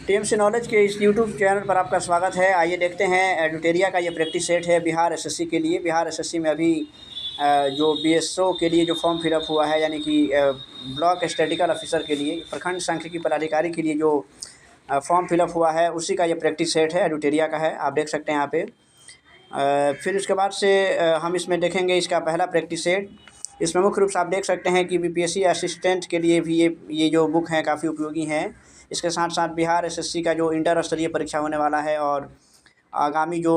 TMC knowledge के इस YouTube channel पर आपका स्वागत है। आइए देखते हैं एडुटेरिया का ये प्रैक्टिस सेट है बिहार एसएससी के लिए। बिहार एसएससी में अभी जो बीएसओ के लिए जो फॉर्म फिलअप हुआ है, यानी कि ब्लॉक स्टैटिकल ऑफिसर के लिए, प्रखंड सांख्यिकी पदाधिकारी के लिए जो फॉर्म फिलअप हुआ है, उसी का ये प्रैक्टिस सेट है, एडुटेरिया का है। आप देख सकते हैं यहाँ पे। फिर उसके बाद से हम इसमें देखेंगे इसका पहला प्रैक्टिस सेट। इसमें मुख्य रूप से आप देख सकते हैं कि बीपीएससी असिस्टेंट के लिए भी ये जो बुक हैं काफ़ी उपयोगी हैं। इसके साथ साथ बिहार एसएससी का जो इंटर स्तरीय परीक्षा होने वाला है और आगामी जो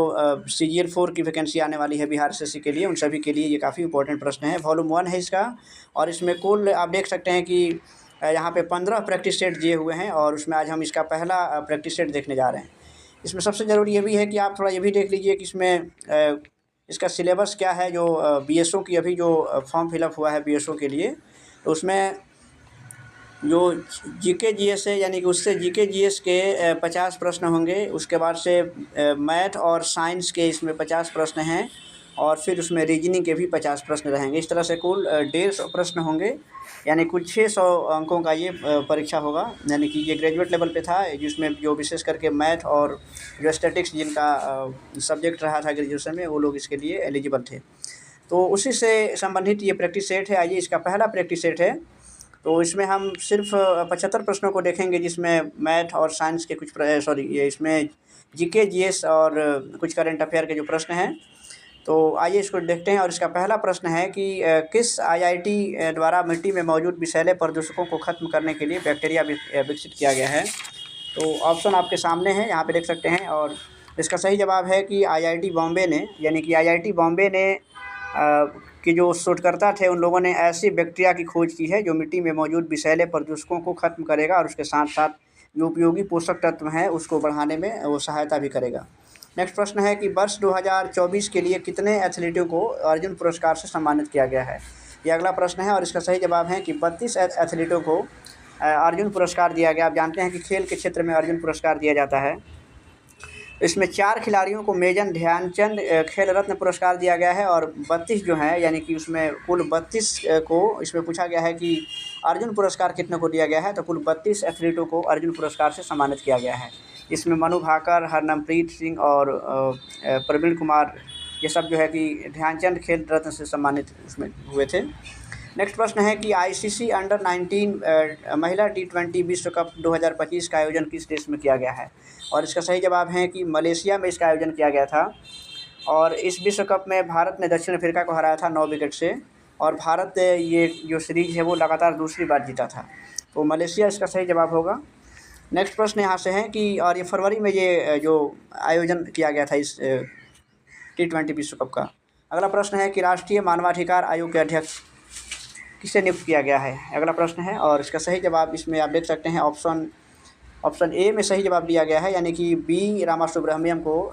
CGL 4 की वैकेंसी आने वाली है बिहार एसएससी के लिए, उन सभी के लिए ये काफ़ी इंपॉर्टेंट प्रश्न है। वॉल्यूम 1 है इसका, और इसमें कुल आप देख सकते हैं कि यहाँ पे 15 प्रैक्टिस सेट दिए हुए हैं, और उसमें आज हम इसका पहला प्रैक्टिस सेट देखने जा रहे हैं। इसमें सबसे ज़रूरी ये भी है कि आप थोड़ा ये भी देख लीजिए कि इसमें इसका सिलेबस क्या है। जो बीएसओ की अभी जो फॉर्म फिलअप हुआ है बीएसओ के लिए, तो उसमें जो जीके जीएस है, यानी कि उससे जीके जीएस के 50 प्रश्न होंगे। उसके बाद से मैथ और साइंस के इसमें 50 प्रश्न हैं, और फिर उसमें रीजनिंग के भी 50 प्रश्न रहेंगे। इस तरह से कुल 150 प्रश्न होंगे, यानी कुल 600 अंकों का ये परीक्षा होगा। यानी कि ये ग्रेजुएट लेवल पे था, जिसमें जो विशेष करके मैथ और जो स्टैटिक्स जिनका सब्जेक्ट रहा था ग्रेजुएशन में, वो लोग इसके लिए एलिजिबल थे। तो उसी से संबंधित ये प्रैक्टिस सेट है। आइए इसका पहला प्रैक्टिस सेट है। तो इसमें हम सिर्फ 75 प्रश्नों को देखेंगे, जिसमें मैथ और साइंस के कुछ ये इसमें जीके जीएस और कुछ करंट अफेयर के जो प्रश्न हैं। तो आइए इसको देखते हैं। और इसका पहला प्रश्न है कि किस आईआईटी द्वारा मिट्टी में मौजूद विषैले प्रदूषकों को ख़त्म करने के लिए बैक्टीरिया विकसित किया गया है। तो ऑप्शन आपके सामने है, यहाँ पे देख सकते हैं। और इसका सही जवाब है कि आईआईटी बॉम्बे ने, यानी कि आईआईटी बॉम्बे ने कि जो शोधकर्ता थे, उन लोगों ने ऐसी बैक्टीरिया की खोज की है जो मिट्टी में मौजूद विषैले प्रदूषकों को ख़त्म करेगा, और उसके साथ साथ जो उपयोगी पोषक तत्व हैं उसको बढ़ाने में वो सहायता भी करेगा। नेक्स्ट प्रश्न है कि वर्ष 2024 के लिए कितने एथलीटों को अर्जुन पुरस्कार से सम्मानित किया गया है। ये अगला प्रश्न है, और इसका सही जवाब है कि 32 एथलीटों को अर्जुन पुरस्कार दिया गया। आप जानते हैं कि खेल के क्षेत्र में अर्जुन पुरस्कार दिया जाता है। इसमें 4 खिलाड़ियों को मेजर ध्यानचंद खेल रत्न पुरस्कार दिया गया है, और 32 जो हैं, यानी कि उसमें कुल 32 को इसमें पूछा गया है कि अर्जुन पुरस्कार कितने को दिया गया है। तो कुल 32 एथलीटों को अर्जुन पुरस्कार से सम्मानित किया गया है। इसमें मनु भाकर, हरमनप्रीत सिंह और प्रवीण कुमार, ये सब जो है कि ध्यानचंद खेल रत्न से सम्मानित उसमें हुए थे। नेक्स्ट प्रश्न है कि आईसीसी अंडर 19 महिला T20 विश्व कप 2025 का आयोजन किस देश में किया गया है। और इसका सही जवाब है कि मलेशिया में इसका आयोजन किया गया था। और इस विश्व कप में भारत ने दक्षिण अफ्रीका को हराया था 9 विकेट से, और भारत ये जो सीरीज़ है वो लगातार दूसरी बार जीता था। तो मलेशिया इसका सही जवाब होगा। नेक्स्ट प्रश्न यहाँ से है कि और ये फरवरी में ये जो आयोजन किया गया था इस T20 विश्व कप का। अगला प्रश्न है कि राष्ट्रीय मानवाधिकार आयोग के अध्यक्ष किसे नियुक्त किया गया है। अगला प्रश्न है, और इसका सही जवाब इसमें आप देख सकते हैं ऑप्शन ए में सही जवाब दिया गया है, यानी कि बी रामासुब्रमण्यम को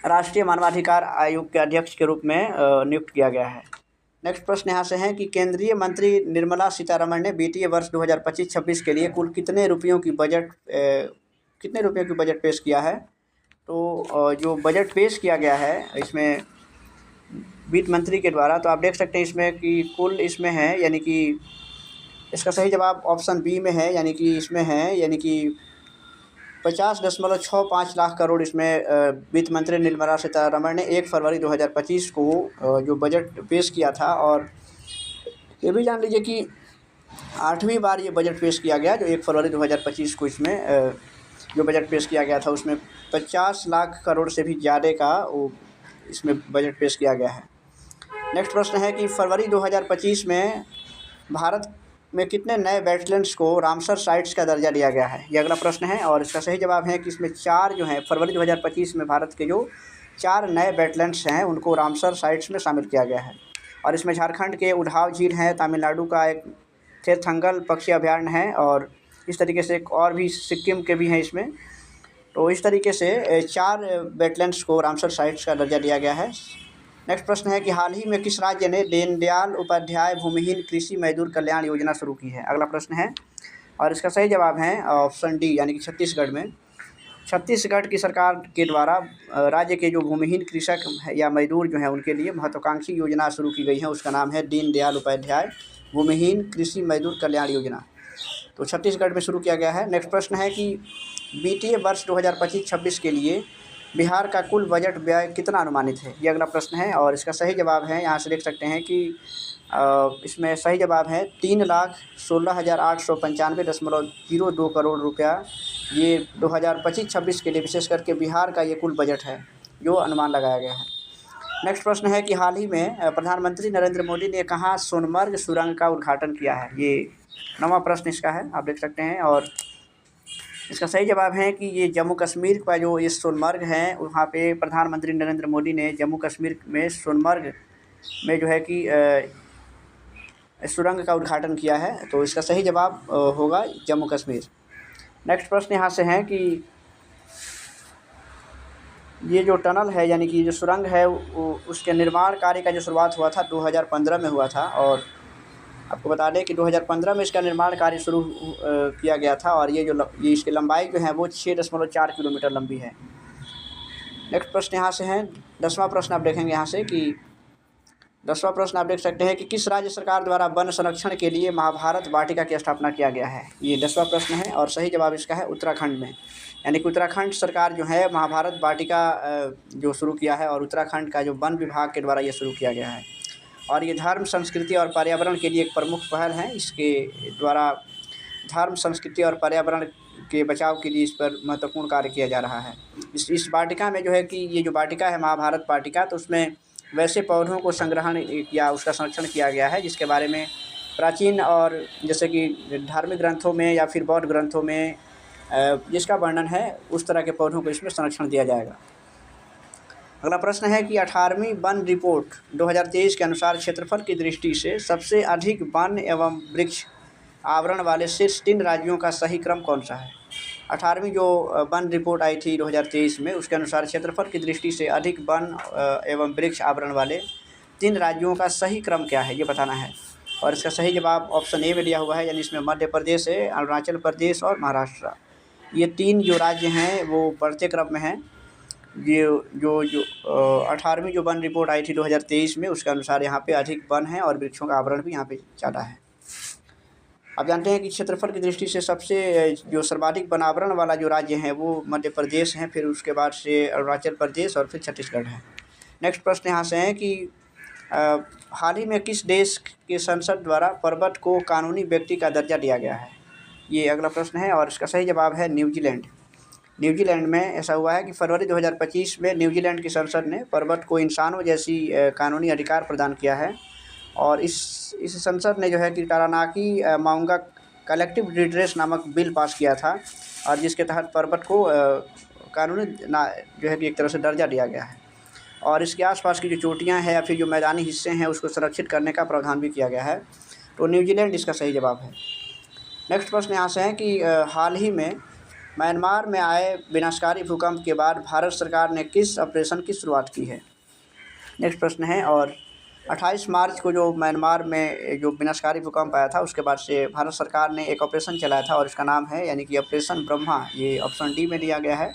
राष्ट्रीय मानवाधिकार आयोग के अध्यक्ष के रूप में नियुक्त किया गया है। नेक्स्ट प्रश्न यहाँ से है कि केंद्रीय मंत्री निर्मला सीतारमण ने वित्तीय वर्ष 2025-26 के लिए कुल कितने रुपयों की बजट पेश किया है। तो जो बजट पेश किया गया है इसमें वित्त मंत्री के द्वारा, तो आप देख सकते हैं इसमें कि कुल इसमें है, यानी कि इसका सही जवाब ऑप्शन बी में है, यानी कि इसमें है, यानी कि 50.65 लाख करोड़ इसमें वित्त मंत्री निर्मला सीतारमण ने 1 फरवरी 2025 को जो बजट पेश किया था। और ये भी जान लीजिए कि 8वीं बार ये बजट पेश किया गया, जो 1 फरवरी 2025 को इसमें जो बजट पेश किया गया था उसमें 50 लाख करोड़ से भी ज़्यादा का वो इसमें बजट पेश किया गया है। नेक्स्ट प्रश्न है कि फरवरी 2025 में भारत में कितने नए वेटलैंड्स को रामसर साइट्स का दर्जा दिया गया है। यह अगला प्रश्न है, और इसका सही जवाब है कि इसमें 4 जो हैं, फरवरी 2025 में भारत के जो 4 नए वेटलैंड्स हैं उनको रामसर साइट्स में शामिल किया गया है। और इसमें झारखंड के उढ़ाव झील है, तमिलनाडु का एक थेरथंगल पक्षी अभयारण्य है, और इस तरीके से एक और भी सिक्किम के भी हैं इसमें। तो इस तरीके से 4 वेटलैंड्स को रामसर साइट्स का दर्जा दिया गया है। नेक्स्ट प्रश्न है कि हाल ही में किस राज्य ने दीनदयाल उपाध्याय भूमिहीन कृषि मजदूर कल्याण योजना शुरू की है। अगला प्रश्न है, और इसका सही जवाब है ऑप्शन डी, यानी कि छत्तीसगढ़ में। छत्तीसगढ़ की सरकार के द्वारा राज्य के जो भूमिहीन कृषक या मजदूर जो हैं उनके लिए महत्वाकांक्षी योजना शुरू की गई है। उसका नाम है दीनदयाल उपाध्याय भूमिहीन कृषि मजदूर कल्याण योजना। तो छत्तीसगढ़ में शुरू किया गया है। नेक्स्ट प्रश्न है कि वित्तीय वर्ष 2025-26 के लिए बिहार का कुल बजट व्यय कितना अनुमानित है? ये अगला प्रश्न है और इसका सही जवाब है, यहाँ से देख सकते हैं कि इसमें सही जवाब है 3,16,895.02 करोड़ रुपया। ये 2025-26 के लिए विशेष करके बिहार का ये कुल बजट है जो अनुमान लगाया गया है। नेक्स्ट प्रश्न है कि हाल ही में प्रधानमंत्री नरेंद्र मोदी ने कहाँ सोनमर्ग सुरंग का उद्घाटन किया है? ये 9वां प्रश्न इसका है, आप देख सकते हैं। और इसका सही जवाब है कि ये जम्मू कश्मीर का जो ये सोनमर्ग है, वहाँ पे प्रधानमंत्री नरेंद्र मोदी ने जम्मू कश्मीर में सोनमर्ग में जो है कि सुरंग का उद्घाटन किया है। तो इसका सही जवाब होगा जम्मू कश्मीर। नेक्स्ट प्रश्न यहाँ से है कि ये जो टनल है यानी कि जो सुरंग है उसके निर्माण कार्य का जो शुरुआत हुआ था 2015 में हुआ था। और आपको बता दें कि 2015 में इसका निर्माण कार्य शुरू किया गया था और ये इसकी लंबाई जो है वो 6.4 किलोमीटर लंबी है। नेक्स्ट प्रश्न यहाँ से है 10वां प्रश्न, आप देखेंगे यहाँ से कि 10वां प्रश्न आप देख सकते हैं कि किस राज्य सरकार द्वारा वन संरक्षण के लिए महाभारत वाटिका की स्थापना किया गया है? ये 10वां प्रश्न है और सही जवाब इसका है उत्तराखंड में। यानी कि उत्तराखंड सरकार जो है महाभारत वाटिका जो शुरू किया है और उत्तराखंड का जो वन विभाग के द्वारा ये शुरू किया गया है। और ये धर्म, संस्कृति और पर्यावरण के लिए एक प्रमुख पहल है। इसके द्वारा धर्म, संस्कृति और पर्यावरण के बचाव के लिए इस पर महत्वपूर्ण कार्य किया जा रहा है। इस वाटिका में जो है कि ये जो वाटिका है महाभारत वाटिका, तो उसमें वैसे पौधों को संग्रहण या उसका संरक्षण किया गया है जिसके बारे में प्राचीन और जैसे कि धार्मिक ग्रंथों में या फिर बौद्ध ग्रंथों में जिसका वर्णन है उस तरह के पौधों को इसमें संरक्षण दिया जाएगा। अगला प्रश्न है कि 18वीं वन रिपोर्ट 2023 के अनुसार क्षेत्रफल की दृष्टि से सबसे अधिक वन एवं वृक्ष आवरण वाले शीर्ष 3 राज्यों का सही क्रम कौन सा है? 18वीं जो वन रिपोर्ट आई थी 2023 में, उसके अनुसार क्षेत्रफल की दृष्टि से अधिक वन एवं वृक्ष आवरण वाले 3 राज्यों का सही क्रम क्या है, ये बताना है। और इसका सही जवाब ऑप्शन ए में दिया हुआ है, यानी इसमें मध्य प्रदेश है, अरुणाचल प्रदेश और महाराष्ट्र। ये 3 जो राज्य हैं वो बढ़ते क्रम में हैं। ये जो 18वीं जो वन रिपोर्ट आई थी 2023 में, उसके अनुसार यहाँ पे अधिक वन है और वृक्षों का आवरण भी यहाँ पे ज़्यादा है। आप जानते हैं कि क्षेत्रफल की दृष्टि से सबसे जो सर्वाधिक वन आवरण वाला जो राज्य है वो मध्य प्रदेश है, फिर उसके बाद से अरुणाचल प्रदेश और फिर छत्तीसगढ़ है। नेक्स्ट प्रश्न यहाँ से है कि हाल ही में किस देश के संसद द्वारा पर्वत को कानूनी व्यक्ति का दर्जा दिया गया है? ये अगला प्रश्न है और इसका सही जवाब है न्यूजीलैंड। न्यूजीलैंड में ऐसा हुआ है कि फरवरी 2025 में न्यूजीलैंड की संसद ने पर्वत को इंसानों जैसी कानूनी अधिकार प्रदान किया है। और इस संसद ने जो है कि तारानाकी मांगा कलेक्टिव रिड्रेस नामक बिल पास किया था और जिसके तहत पर्वत को कानूनी जो है कि एक तरह से दर्जा दिया गया है। और इसके आसपास की जो चोटियाँ हैं या फिर जो मैदानी हिस्से हैं उसको संरक्षित करने का प्रावधान भी किया गया है। तो न्यूजीलैंड इसका सही जवाब है। नेक्स्ट प्रश्न यहाँ से है कि हाल ही में म्यांमार में आए विनाशकारी भूकंप के बाद भारत सरकार ने किस ऑपरेशन की शुरुआत की है? नेक्स्ट प्रश्न है और 28 मार्च को जो म्यांमार में जो विनाशकारी भूकंप आया था उसके बाद से भारत सरकार ने एक ऑपरेशन चलाया था और इसका नाम है यानी कि ऑपरेशन ब्रह्मा। ये ऑप्शन डी में दिया गया है,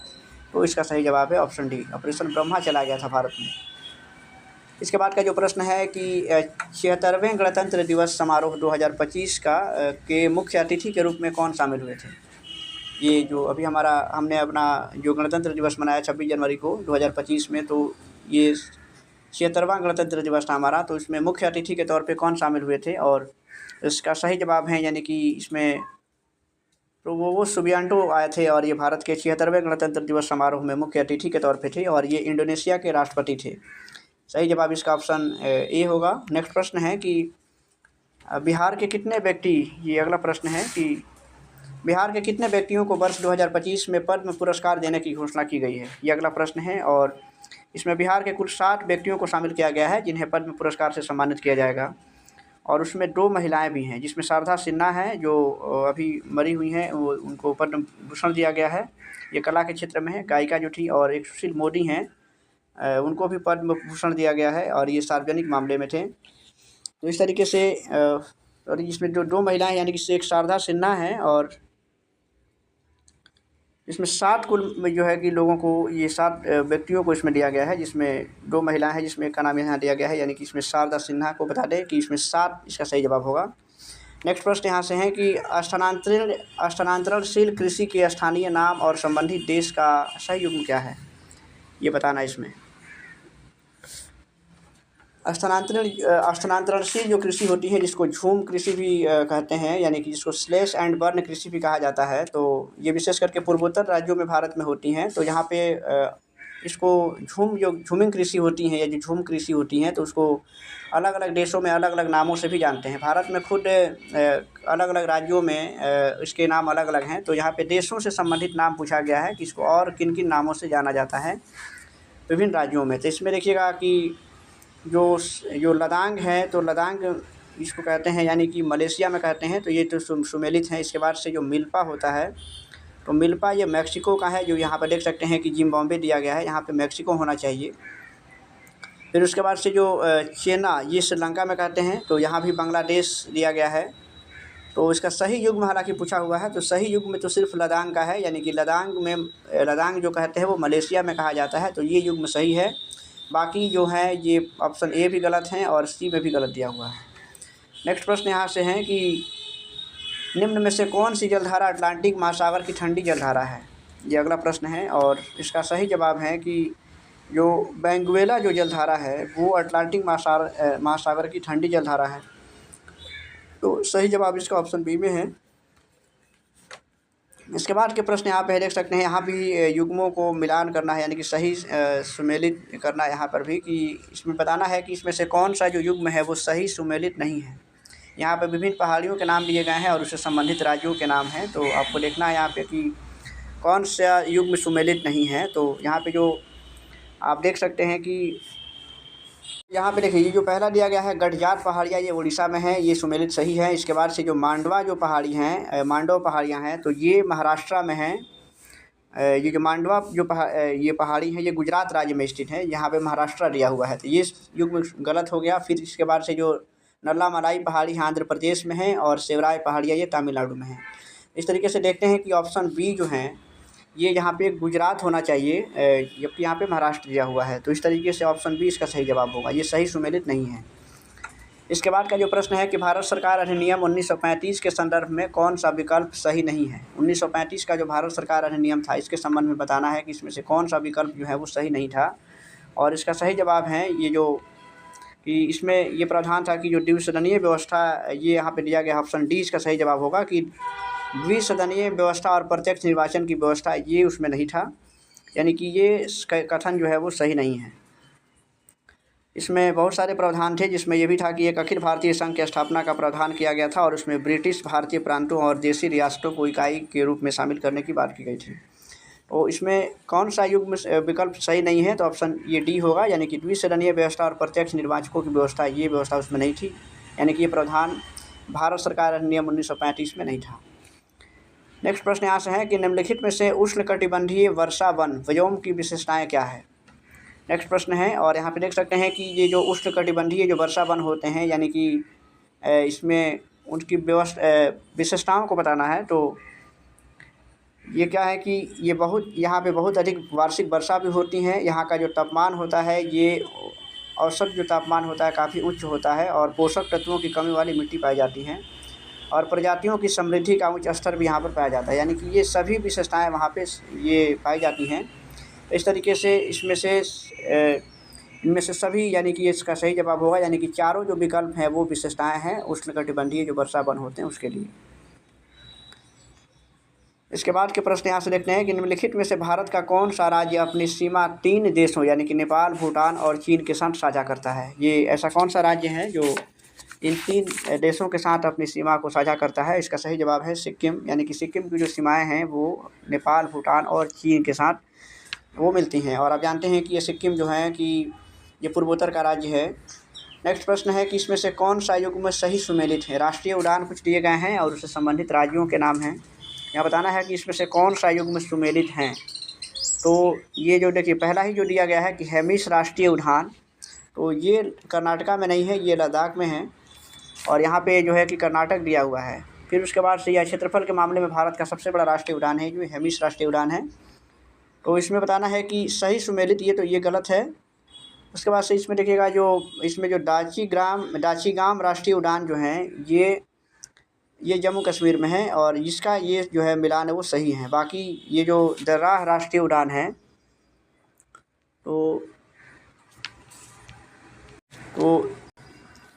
तो इसका सही जवाब है ऑप्शन डी, ऑपरेशन ब्रह्मा चलाया गया था भारत में। इसके बाद का जो प्रश्न है कि 76वें गणतंत्र दिवस समारोह 2025 के मुख्य अतिथि के रूप में कौन शामिल हुए थे? ये जो अभी हमने अपना जो गणतंत्र दिवस मनाया 26 जनवरी को 2025 में, तो ये 76वां गणतंत्र दिवस था हमारा। तो इसमें मुख्य अतिथि के तौर पे कौन शामिल हुए थे? और इसका सही जवाब है यानी कि इसमें प्रोवोवो सुबियांटो आए थे और ये भारत के 76वें गणतंत्र दिवस समारोह में मुख्य अतिथि के तौर पे थे और ये इंडोनेशिया के राष्ट्रपति थे। सही जवाब इसका ऑप्शन ए होगा। नेक्स्ट प्रश्न है कि बिहार के कितने व्यक्ति, ये अगला प्रश्न है कि बिहार के कितने व्यक्तियों को वर्ष 2025 में पद्म पुरस्कार देने की घोषणा की गई है? ये अगला प्रश्न है और इसमें बिहार के कुल 60 व्यक्तियों को शामिल किया गया है जिन्हें पद्म पुरस्कार से सम्मानित किया जाएगा। और उसमें 2 महिलाएं भी हैं जिसमें शारदा सिन्हा है जो अभी मरी हुई हैं, वो उनको पद्म भूषण दिया गया है। ये कला के क्षेत्र में है, गायिका जो थी। और एक सुशील मोदी हैं, उनको भी पद्म भूषण दिया गया है और ये सार्वजनिक मामले में थे। तो इस तरीके से और इसमें जो 2 महिलाएं यानी कि एक शारदा सिन्हा है और इसमें 7 कुल में जो है कि लोगों को ये 7 व्यक्तियों को इसमें दिया गया है, जिसमें 2 महिलाएं हैं जिसमें एक का नाम यहाँ दिया गया है यानी कि इसमें शारदा सिन्हा को बता दें कि इसमें 7 इसका सही जवाब होगा। नेक्स्ट प्रश्न यहाँ से है कि स्थानांतरणशील कृषि के स्थानीय नाम और संबंधित देश का सही युग्म क्या है, ये बताना है इसमें। स्थानांतरणशील जो कृषि होती है, जिसको झूम कृषि भी कहते हैं, यानी कि जिसको स्लैश एंड बर्न कृषि भी कहा जाता है, तो ये विशेष करके पूर्वोत्तर राज्यों में भारत में होती हैं। तो यहाँ पे इसको झूमिंग कृषि होती हैं या जो झूम कृषि होती हैं, तो उसको अलग अलग देशों में अलग अलग नामों से भी जानते हैं। भारत में खुद अलग अलग राज्यों में इसके नाम अलग अलग हैं। तो यहाँ पे देशों से संबंधित नाम पूछा गया है कि इसको और किन किन नामों से जाना जाता है विभिन्न राज्यों में। तो इसमें देखिएगा कि जो लदांग है, तो लदांग इसको कहते हैं, यानी कि मलेशिया में कहते हैं, तो ये तो सुमेलित हैं। इसके बाद से जो मिल्पा होता है, तो मिल्पा ये मैक्सिको का है, जो यहाँ पर देख सकते हैं कि जिम्बाब्वे दिया गया है, यहाँ पे मैक्सिको होना चाहिए। फिर उसके बाद से जो चेना, ये श्रीलंका में कहते हैं, तो यहाँ भी बांग्लादेश दिया गया है। तो इसका सही युग्म हालांकि पूछा हुआ है, तो सही युग्म में तो सिर्फ लदांग का है, यानी कि लदांग जो कहते हैं वो मलेशिया में कहा जाता है, तो ये युग्म सही है। बाकी जो है ये ऑप्शन ए भी गलत हैं और सी में भी गलत दिया हुआ है। नेक्स्ट प्रश्न यहाँ से है कि निम्न में से कौन सी जलधारा अटलांटिक महासागर की ठंडी जलधारा है, ये अगला प्रश्न है। और इसका सही जवाब है कि जो बेंगुएला जो जलधारा है वो अटलांटिक महासागर की ठंडी जलधारा है। तो सही जवाब इसका ऑप्शन बी में है। इसके बाद के प्रश्न यहाँ पे देख सकते हैं, यहाँ भी युग्मों को मिलान करना है, यानी कि सही सुमेलित करना है यहाँ पर भी, कि इसमें बताना है कि इसमें से कौन सा जो युग्म है वो सही सुमेलित नहीं है। यहाँ पे विभिन्न पहाड़ियों के नाम दिए गए हैं और उससे संबंधित राज्यों के नाम हैं, तो आपको देखना है यहाँ पे कि कौन सा युग्म सुमेलित नहीं है। तो यहाँ पे जो आप देख सकते हैं कि यहाँ पे देखिए, ये जो पहला दिया गया है गढ़जात पहाड़ियाँ, ये उड़ीसा में है, ये सुमेलित सही है। इसके बाद से जो मांडवा जो पहाड़ी हैं, मांडव पहाड़ियाँ हैं, तो ये महाराष्ट्र में हैं। ये जो मांडवा ये पहाड़ी है, ये गुजरात राज्य में स्थित है, यहाँ पे महाराष्ट्र दिया हुआ है, तो ये युग्म गलत हो गया। फिर इसके बाद से जो नल्लामलाई पहाड़ी है आंध्र प्रदेश में है, और सेवराय पहाड़ियाँ ये तमिलनाडु में है। इस तरीके से देखते हैं कि ऑप्शन बी जो है ये यहाँ पे गुजरात होना चाहिए, जबकि यहाँ पे महाराष्ट्र दिया हुआ है। तो इस तरीके से ऑप्शन बी इसका सही जवाब होगा, ये सही सुमेलित नहीं है। इसके बाद का जो प्रश्न है कि भारत सरकार अधिनियम 1935 के संदर्भ में कौन सा विकल्प सही नहीं है। 1935 का जो भारत सरकार अधिनियम था, इसके संबंध में बताना है कि इसमें से कौन सा विकल्प जो है वो सही नहीं था। और इसका सही जवाब है ये जो कि इसमें ये प्रावधान था कि जो द्विसदनीय व्यवस्था, ये यहाँ पे दिया गया ऑप्शन डी इसका सही जवाब होगा, कि द्विसदनीय व्यवस्था और प्रत्यक्ष निर्वाचन की व्यवस्था ये उसमें नहीं था, यानी कि ये कथन जो है वो सही नहीं है। इसमें बहुत सारे प्रावधान थे, जिसमें ये भी था कि एक अखिल भारतीय संघ की स्थापना का प्रावधान किया गया था, और उसमें ब्रिटिश भारतीय प्रांतों और देशी रियासतों को इकाई के रूप में शामिल करने की बात की गई थी। तो इसमें कौन सा युग्म विकल्प सही नहीं है, तो ऑप्शन ये डी होगा, यानी कि द्विसदनीय व्यवस्था और प्रत्यक्ष निर्वाचकों की व्यवस्था, ये व्यवस्था उसमें नहीं थी, यानी कि ये प्रावधान भारत सरकार अधिनियम 1935 में नहीं था। नेक्स्ट प्रश्न यहाँ से है कि निम्नलिखित में से उष्णकटिबंधीय वर्षा वन व्योम की विशेषताएं क्या है। नेक्स्ट प्रश्न है, और यहाँ पे देख सकते हैं कि ये जो उष्णकटिबंधीय जो वर्षा वन होते हैं, यानी कि इसमें उनकी विशेषताओं को बताना है। तो ये क्या है कि ये यहाँ पे बहुत अधिक वार्षिक वर्षा भी होती है। यहाँ का जो तापमान होता है, ये औसत जो तापमान होता है काफ़ी उच्च होता है, और पोषक तत्वों की कमी वाली मिट्टी पाई जाती हैं, और प्रजातियों की समृद्धि का उच्च स्तर भी यहाँ पर पाया जाता है, यानी कि ये सभी विशेषताएं वहाँ पे ये पाई जाती हैं। इस तरीके से इनमें से सभी, यानी कि इसका सही जवाब होगा, यानी कि चारों जो विकल्प हैं वो विशेषताएं हैं उष्णकटिबंधीय जो वर्षा वन होते हैं उसके लिए। इसके बाद के प्रश्न यहाँ से देखते हैं कि निम्नलिखित में से भारत का कौन सा राज्य अपनी सीमा 3 देशों, यानी कि नेपाल, भूटान और चीन के साथ साझा करता है। ये ऐसा कौन सा राज्य है जो इन 3 देशों के साथ अपनी सीमा को साझा करता है। इसका सही जवाब है सिक्किम, यानी कि सिक्किम की जो सीमाएं हैं वो नेपाल, भूटान और चीन के साथ वो मिलती हैं। और आप जानते हैं कि ये सिक्किम जो है कि ये पूर्वोत्तर का राज्य है। नेक्स्ट प्रश्न है कि इसमें से कौन सा युग्म सही सुमेलित है। राष्ट्रीय उड़ान कुछ दिए गए हैं और उससे संबंधित राज्यों के नाम हैं। यहाँ बताना है कि इसमें से कौन सा युग्म सुमेलित हैं। तो ये जो देखिए पहला ही जो दिया गया है कि हेमिस राष्ट्रीय उद्यान, तो ये कर्नाटका में नहीं है, ये लद्दाख में है, और यहाँ पे जो है कि कर्नाटक दिया हुआ है। फिर उसके बाद से यह क्षेत्रफल के मामले में भारत का सबसे बड़ा राष्ट्रीय उद्यान है जो हेमिस राष्ट्रीय उद्यान है। तो इसमें बताना है कि सही सुमेलित, ये तो ये गलत है। उसके बाद से इसमें देखिएगा जो इसमें जो दाची गाम राष्ट्रीय उद्यान जो हैं, ये ये जम्मू कश्मीर में है और इसका ये जो है मिलान है वो सही है। बाकी ये जो दर्राह राष्ट्रीय उद्यान है तो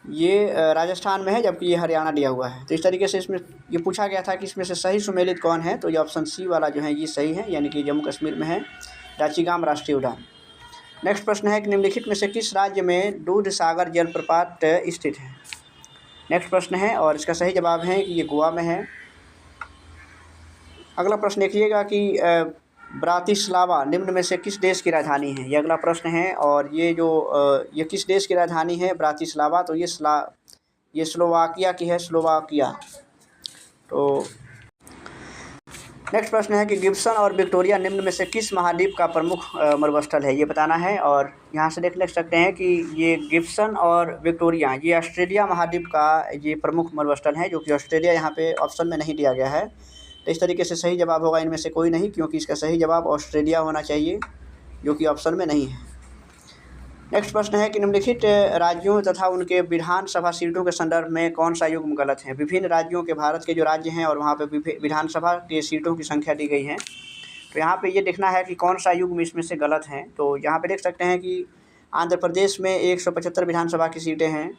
ये राजस्थान में है, जबकि ये हरियाणा दिया हुआ है। तो इस तरीके से इसमें ये पूछा गया था कि इसमें से सही सुमेलित कौन है, तो ये ऑप्शन सी वाला जो है ये सही है, यानी कि जम्मू कश्मीर में है राचीगाम राष्ट्रीय उद्यान। नेक्स्ट प्रश्न है कि निम्नलिखित में से किस राज्य में दूध सागर जलप्रपात स्थित है। नेक्स्ट प्रश्न है और इसका सही जवाब है कि ये गोवा में है। अगला प्रश्न देखिएगा कि ब्रातिस्लावा निम्न में से किस देश की राजधानी है, ये अगला प्रश्न है। और ये जो ये किस देश की राजधानी है ब्रातिस्लावा, तो ये स्लोवाकिया की है, स्लोवाकिया। तो नेक्स्ट प्रश्न है कि गिब्सन और विक्टोरिया निम्न में से किस महाद्वीप का प्रमुख मरुस्थल है, ये बताना है। और यहाँ से लिख सकते हैं कि ये गिब्सन और विक्टोरिया ये ऑस्ट्रेलिया महाद्वीप का ये प्रमुख मरुस्थल है, जो कि ऑस्ट्रेलिया यहाँ पे ऑप्शन में नहीं दिया गया है। तो इस तरीके से सही जवाब होगा इनमें से कोई नहीं, क्योंकि इसका सही जवाब ऑस्ट्रेलिया होना चाहिए, जो कि ऑप्शन में नहीं है। नेक्स्ट प्रश्न है कि निम्नलिखित राज्यों तथा उनके विधानसभा सीटों के संदर्भ में कौन सा युग्म गलत है। विभिन्न राज्यों के भारत के जो राज्य हैं और वहाँ पे विधानसभा के सीटों की संख्या दी गई है। तो यहाँ पे ये देखना है कि कौन सा युग्म इसमें से गलत है। तो यहाँ पे देख सकते हैं कि आंध्र प्रदेश में 175 विधानसभा की सीटें हैं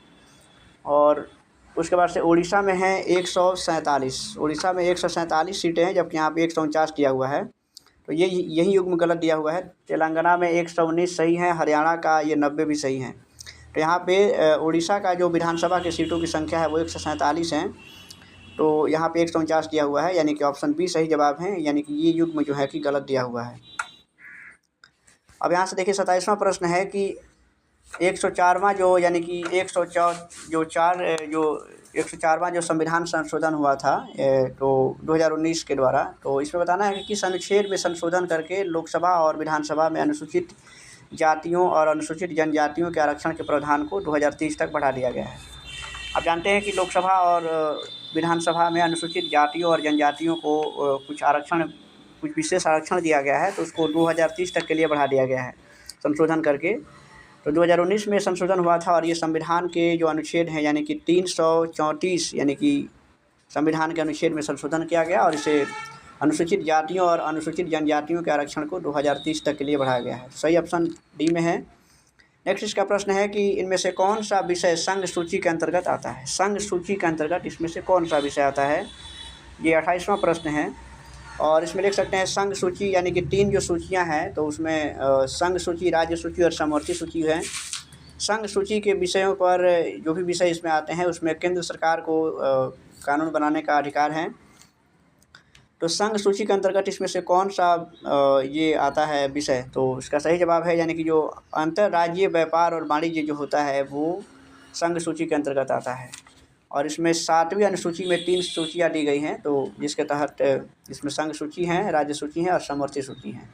और उसके बाद से उड़ीसा में है 147, उड़ीसा में 147 सीटें हैं, जबकि यहाँ पे 149 दिया हुआ है। तो यही युग्म गलत दिया हुआ है। तेलंगाना में 119 सही है, हरियाणा का ये 90 भी सही है। तो यहाँ पे उड़ीसा का जो विधानसभा की सीटों की संख्या है वो 147 है, तो यहाँ पे 149 दिया हुआ है, यानी कि ऑप्शन बी सही जवाब है, यानी कि ये युग्म जो है कि गलत दिया हुआ है। अब यहाँ से देखिए 27वां प्रश्न है कि 104वां जो यानी कि 104वां जो संविधान संशोधन हुआ था तो 2019 के द्वारा, तो इसमें बताना है कि किस अनुच्छेद में संशोधन करके लोकसभा और विधानसभा में अनुसूचित जातियों और अनुसूचित जनजातियों के आरक्षण के प्रावधान को 2030 तक बढ़ा दिया गया है। आप जानते हैं कि लोकसभा और विधानसभा में अनुसूचित जातियों और जनजातियों को कुछ विशेष आरक्षण दिया गया है, तो उसको 2030 तक के लिए बढ़ा दिया गया है संशोधन करके। तो 2019 में संशोधन हुआ था और ये संविधान के जो अनुच्छेद हैं यानी कि 334 यानी कि संविधान के अनुच्छेद में संशोधन किया गया और इसे अनुसूचित जातियों और अनुसूचित जनजातियों के आरक्षण को 2030 तक के लिए बढ़ाया गया है। सही ऑप्शन डी में है। नेक्स्ट इसका प्रश्न है कि इनमें से कौन सा विषय संघ सूची के अंतर्गत आता है। संघ सूची के अंतर्गत इसमें से कौन सा विषय आता है, ये 28वां प्रश्न है। और इसमें देख सकते हैं संघ सूची यानी कि 3 जो सूचियां हैं, तो उसमें संघ सूची, राज्य सूची और समवर्ती सूची है। संघ सूची के विषयों पर जो भी विषय इसमें आते हैं उसमें केंद्र सरकार को कानून बनाने का अधिकार है। तो संघ सूची के अंतर्गत इसमें से कौन सा ये आता है विषय, तो इसका सही जवाब है यानी कि जो अंतर्राज्यीय व्यापार और वाणिज्य जो होता है वो संघ सूची के अंतर्गत आता है। और इसमें 7वीं अनुसूची में 3 सूचियाँ दी गई हैं, तो जिसके तहत इसमें संघ सूची हैं, राज्य सूची हैं और समवर्ती सूची हैं।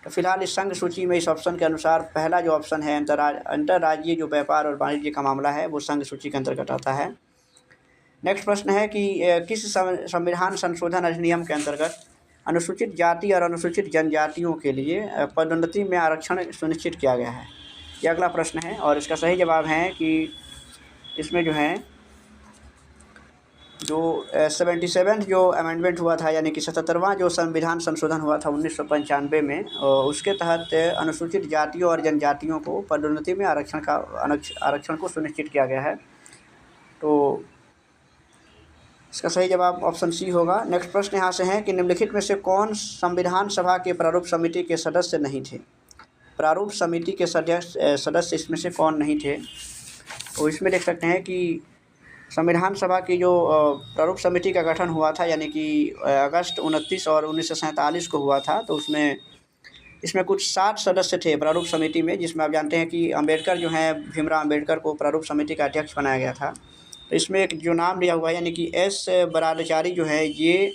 तो फिलहाल इस संघ सूची में इस ऑप्शन के अनुसार पहला जो ऑप्शन है अंतर्राज्यीय जो व्यापार और वाणिज्य का मामला है वो संघ सूची के अंतर्गत आता है। नेक्स्ट प्रश्न है कि किस संविधान संशोधन अधिनियम के अंतर्गत अनुसूचित जाति और अनुसूचित जनजातियों के लिए पदोन्नति में आरक्षण सुनिश्चित किया गया है, ये अगला प्रश्न है। और इसका सही जवाब है कि इसमें जो है जो 77 जो अमेंडमेंट हुआ था यानी कि 77वां जो संविधान संशोधन हुआ था 1995 में, उसके तहत अनुसूचित जातियों और जनजातियों को पदोन्नति में आरक्षण को सुनिश्चित किया गया है। तो इसका सही जवाब ऑप्शन सी होगा। नेक्स्ट प्रश्न यहाँ से है कि निम्नलिखित में से कौन संविधान सभा के प्रारूप समिति के सदस्य नहीं थे। प्रारूप समिति के सदस्य इसमें से कौन नहीं थे, तो इसमें देख सकते हैं कि संविधान सभा की जो प्रारूप समिति का गठन हुआ था यानी कि अगस्त 29 और 1947 को हुआ था, तो इसमें कुछ 60 सदस्य थे प्रारूप समिति में, जिसमें आप जानते हैं कि अम्बेडकर जो हैं भीमराव अम्बेडकर को प्रारूप समिति का अध्यक्ष बनाया गया था। तो इसमें एक जो नाम दिया हुआ है यानी कि एस बरादचारी जो है ये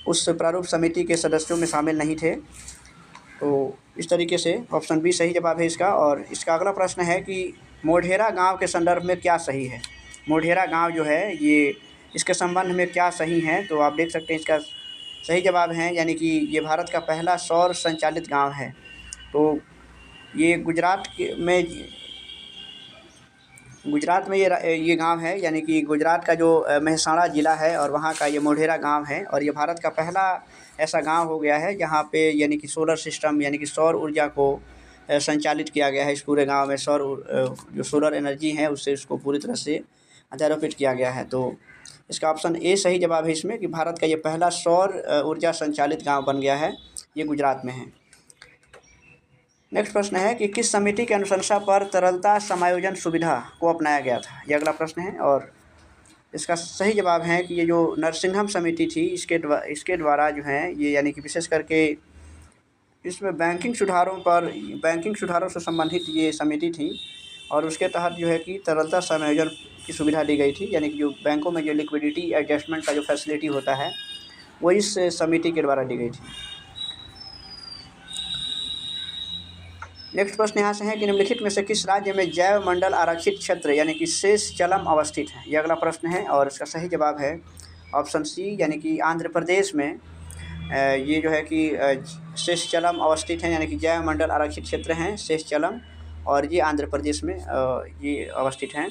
उस प्रारूप समिति के सदस्यों में शामिल नहीं थे। तो इस तरीके से ऑप्शन बी सही जवाब है इसका। और इसका अगला प्रश्न है कि मोढेरा गांव के संदर्भ में क्या सही है। मोढेरा गांव जो है ये इसके संबंध में क्या सही है, तो आप देख सकते हैं इसका सही जवाब है यानी कि ये भारत का पहला सौर संचालित गांव है। तो ये गुजरात में गुजरात में ये गांव है, यानी कि गुजरात का जो मेहसाणा ज़िला है और वहाँ का ये मोढेरा गांव है। और ये भारत का पहला ऐसा गांव हो गया है जहाँ पे यानी कि सोलर सिस्टम यानी कि सौर ऊर्जा को संचालित किया गया है। इस पूरे गांव में जो सोलर एनर्जी है उससे इसको पूरी तरह से आरोपित किया गया है। तो इसका ऑप्शन ए सही जवाब है इसमें, कि भारत का ये पहला सौर ऊर्जा संचालित गाँव बन गया है, ये गुजरात में है। नेक्स्ट प्रश्न है कि किस समिति की अनुशंसा पर तरलता समायोजन सुविधा को अपनाया गया था, ये अगला प्रश्न है। और इसका सही जवाब है कि ये जो नरसिंघम समिति थी इसके द्वारा जो है ये यानी कि विशेष करके इसमें बैंकिंग सुधारों से संबंधित ये समिति थी। और उसके तहत जो है कि तरलता समायोजन की सुविधा दी गई थी, यानी कि जो बैंकों में जो लिक्विडिटी एडजस्टमेंट का जो फैसिलिटी होता है वो इस समिति के द्वारा दी गई थी। नेक्स्ट प्रश्न यहाँ से है कि निम्नलिखित में से किस राज्य में जैव मंडल आरक्षित क्षेत्र यानी कि शेषचलम अवस्थित है, ये अगला प्रश्न है। और इसका सही जवाब है ऑप्शन सी, यानी कि आंध्र प्रदेश में ये जो है कि शेषचलम अवस्थित है, यानी कि जैव मंडल आरक्षित क्षेत्र हैं शेषचलम, और ये आंध्र प्रदेश में ये अवस्थित हैं।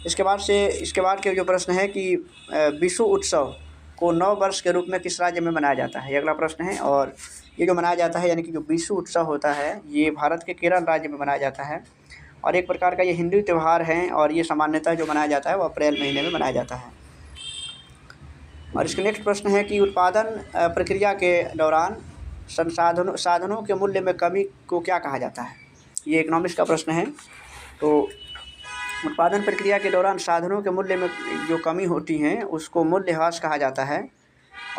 इसके बाद के जो प्रश्न है कि विशु उत्सव को नव वर्ष के रूप में किस राज्य में मनाया जाता है, ये अगला प्रश्न है। और ये जो मनाया जाता है यानी कि जो विशु उत्सव होता है ये भारत के केरल राज्य में मनाया जाता है, और एक प्रकार का ये हिंदू त्यौहार है, और ये सामान्यतः जो मनाया जाता है वो अप्रैल महीने में मनाया जाता है। और इसके नेक्स्ट प्रश्न है कि उत्पादन प्रक्रिया के दौरान साधनों के मूल्य में कमी को क्या कहा जाता है, ये इकोनॉमिक्स का प्रश्न है। तो उत्पादन प्रक्रिया के दौरान साधनों के मूल्य में जो कमी होती है उसको मूल्यह्रास कहा जाता है।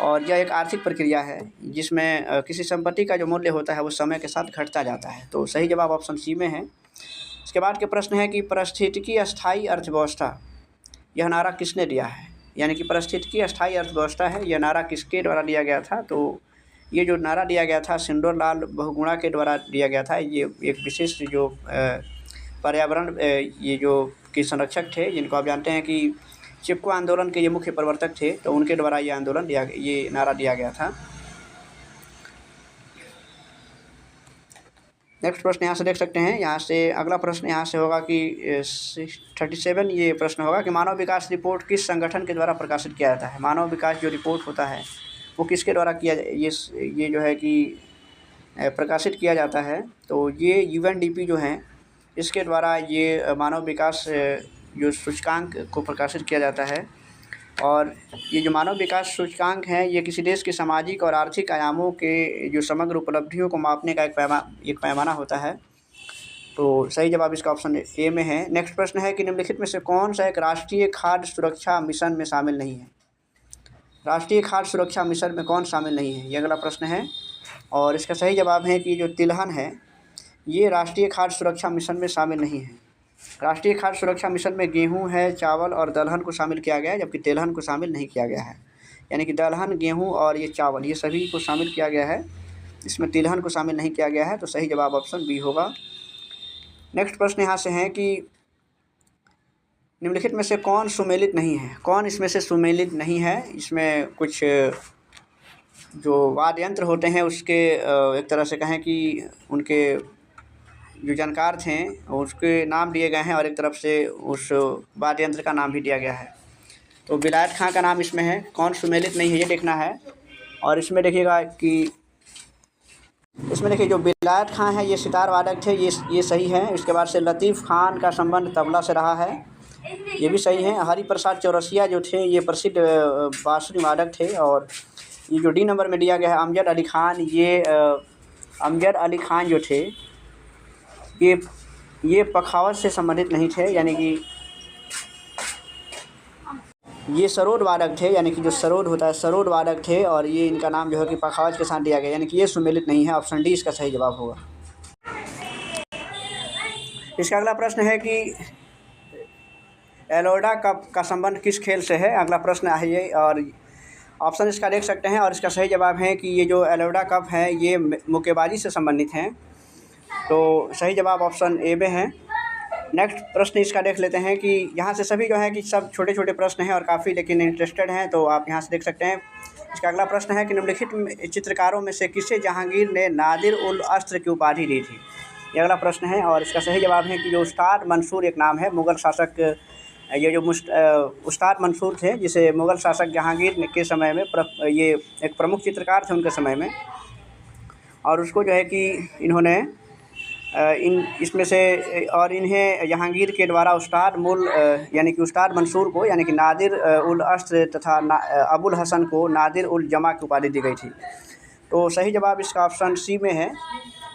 और यह एक आर्थिक प्रक्रिया है जिसमें किसी संपत्ति का जो मूल्य होता है वो समय के साथ घटता जाता है। तो सही जवाब ऑप्शन सी में है। इसके बाद के प्रश्न है कि पारिस्थितिकी अस्थायी अर्थव्यवस्था, यह नारा किसने दिया है, यानी कि पारिस्थितिकी अस्थायी अर्थव्यवस्था है, यह नारा किसके द्वारा दिया गया था। तो ये जो नारा दिया गया था सुंदरलाल बहुगुणा के द्वारा दिया गया था। ये एक विशेष जो पर्यावरण ये जो कि संरक्षक थे, जिनको आप जानते हैं कि चिपको आंदोलन के ये मुख्य प्रवर्तक थे, तो उनके द्वारा ये नारा दिया गया था। नेक्स्ट प्रश्न यहाँ से देख सकते हैं। यहाँ से अगला प्रश्न यहाँ से होगा कि 37 ये प्रश्न होगा कि मानव विकास रिपोर्ट किस संगठन के द्वारा प्रकाशित किया जाता है। मानव विकास जो रिपोर्ट होता है वो किसके द्वारा ये जो है कि प्रकाशित किया जाता है। तो ये UNDP जो है इसके द्वारा ये मानव विकास जो सूचकांक को प्रकाशित किया जाता है। और ये जो मानव विकास सूचकांक है ये किसी देश के सामाजिक और आर्थिक आयामों के जो समग्र उपलब्धियों को मापने का एक पैमाना होता है। तो सही जवाब इसका ऑप्शन ए में है। नेक्स्ट प्रश्न है कि निम्नलिखित में से कौन सा एक राष्ट्रीय खाद्य सुरक्षा मिशन में शामिल नहीं है। राष्ट्रीय खाद्य सुरक्षा मिशन में कौन शामिल नहीं है, ये अगला प्रश्न है। और इसका सही जवाब है कि जो तिलहन है ये राष्ट्रीय खाद्य सुरक्षा मिशन में शामिल नहीं है। राष्ट्रीय खाद्य सुरक्षा मिशन में गेहूं है, चावल और दलहन को शामिल किया गया है, जबकि तिलहन को शामिल नहीं किया गया है। यानी कि दलहन, गेहूं और ये चावल ये सभी को शामिल किया गया है, इसमें तिलहन को शामिल नहीं किया गया है। तो सही जवाब ऑप्शन बी होगा। नेक्स्ट प्रश्न यहाँ से है कि निम्नलिखित में से कौन सुमेलित नहीं है, कौन इसमें से सुमेलित नहीं है। इसमें कुछ जो वाद्य यंत्र होते हैं उसके एक तरह से कहें कि उनके जो जानकार थे उसके नाम दिए गए हैं, और एक तरफ से उस वाद्य यंत्र का नाम भी दिया गया है। तो विलायत खां का नाम इसमें है, कौन सुमेलित नहीं है ये देखना है। और इसमें देखिएगा कि इसमें देखिए जो विलायत खां है ये सितार वादक थे, ये सही है। इसके बाद से लतीफ़ खान का संबंध तबला से रहा है, ये भी सही है। हरिप्रसाद चौरसिया जो थे ये प्रसिद्ध बांसुरी वादक थे। और ये जो डी नंबर में दिया गया है अमजद अली ख़ान, ये अमजद अली ख़ान जो थे ये पखावज से संबंधित नहीं थे, यानी कि ये सरोद वादक थे, यानी कि जो सरोद होता है सरोद वादक थे। और ये इनका नाम जो है कि पखावज के साथ दिया गया, यानी कि ये सुमेलित नहीं है। ऑप्शन डी इसका सही जवाब होगा। इसका अगला प्रश्न है कि एलोडा कप का संबंध किस खेल से है, अगला प्रश्न है ये। और ऑप्शन इसका देख सकते हैं। और इसका सही जवाब है कि ये जो एलोडा कप है ये मुक्केबाजी से संबंधित हैं। तो सही जवाब ऑप्शन ए में है। नेक्स्ट प्रश्न इसका देख लेते हैं कि यहाँ से सभी जो है कि सब छोटे छोटे प्रश्न हैं और काफ़ी लेकिन इंटरेस्टेड हैं, तो आप यहाँ से देख सकते हैं। इसका अगला प्रश्न है कि निम्नलिखित चित्रकारों में से किसे जहांगीर ने नादिर उल अस्त्र की उपाधि दी थी। ये अगला प्रश्न है और इसका सही जवाब है कि जो उस्ताद मंसूर एक नाम है मुग़ल शासक, ये जो उस्ताद मंसूर थे जिसे मुग़ल शासक जहांगीर के समय में ये एक प्रमुख चित्रकार थे उनके समय में, और उसको जो है कि इन्होंने इसमें से और इन्हें जहांगीर के द्वारा उस्ताद यानी कि उस्ताद मंसूर को यानी कि नादिर उल अस्र तथा अबुल हसन को नादिर उल जमा की उपाधि दी गई थी। तो सही जवाब इसका ऑप्शन सी में है,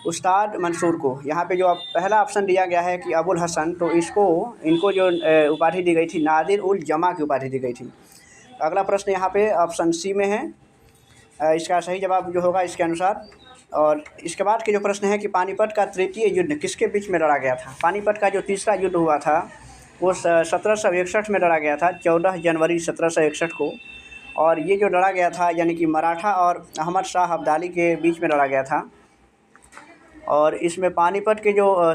उस्ताद मंसूर को। यहाँ पे जो अब पहला ऑप्शन दिया गया है कि अबुल हसन, तो इनको जो उपाधि दी गई थी नादिर उल जमा की उपाधि दी गई थी। अगला प्रश्न यहाँ पे ऑप्शन सी में है, इसका सही जवाब जो होगा इसके अनुसार। और इसके बाद के जो प्रश्न है कि पानीपत का तृतीय युद्ध किसके बीच में लड़ा गया था। पानीपत का जो तीसरा युद्ध हुआ था वो 1761 में लड़ा गया था, 14 जनवरी 1761 को। और ये जो लड़ा गया था यानी कि मराठा और अहमद शाह अब्दाली के बीच में लड़ा गया था। और इसमें पानीपत के जो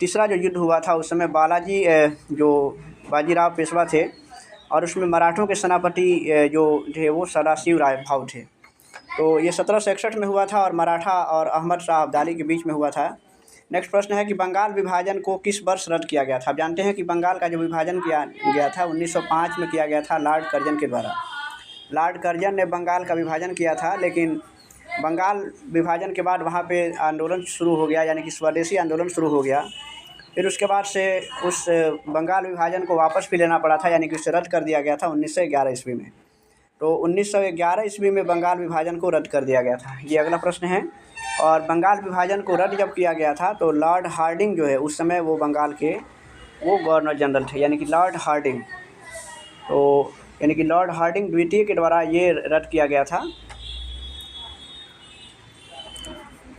तीसरा जो युद्ध हुआ था उस समय बालाजी जो बाजीराव पेशवा थे, और उसमें मराठों के सेनापति जो थे वो सदाशिव राय भाऊ थे। तो ये 1761 में हुआ था और मराठा और अहमद शाह अब्दाली के बीच में हुआ था। नेक्स्ट प्रश्न है कि बंगाल विभाजन को किस वर्ष रद्द किया गया था। आप जानते हैं कि बंगाल का जो विभाजन किया गया था 1905 में किया गया था लॉर्ड कर्जन के द्वारा। लॉर्ड कर्जन ने बंगाल का विभाजन किया था, लेकिन बंगाल विभाजन के बाद वहाँ पे आंदोलन शुरू हो गया, यानी कि स्वदेशी आंदोलन शुरू हो गया। फिर उसके बाद से उस बंगाल विभाजन को वापस भी लेना पड़ा था, यानी कि उसे रद्द कर दिया गया था 1911 ईस्वी में। तो 1911 ईस्वी में बंगाल विभाजन को रद्द कर दिया गया था। ये अगला प्रश्न है। और बंगाल विभाजन को रद्द जब किया गया था तो लॉर्ड हार्डिंग जो है उस समय वो बंगाल के वो गवर्नर जनरल थे, यानी कि लॉर्ड हार्डिंग। तो यानी कि लॉर्ड हार्डिंग द्वितीय के द्वारा ये रद्द किया गया था,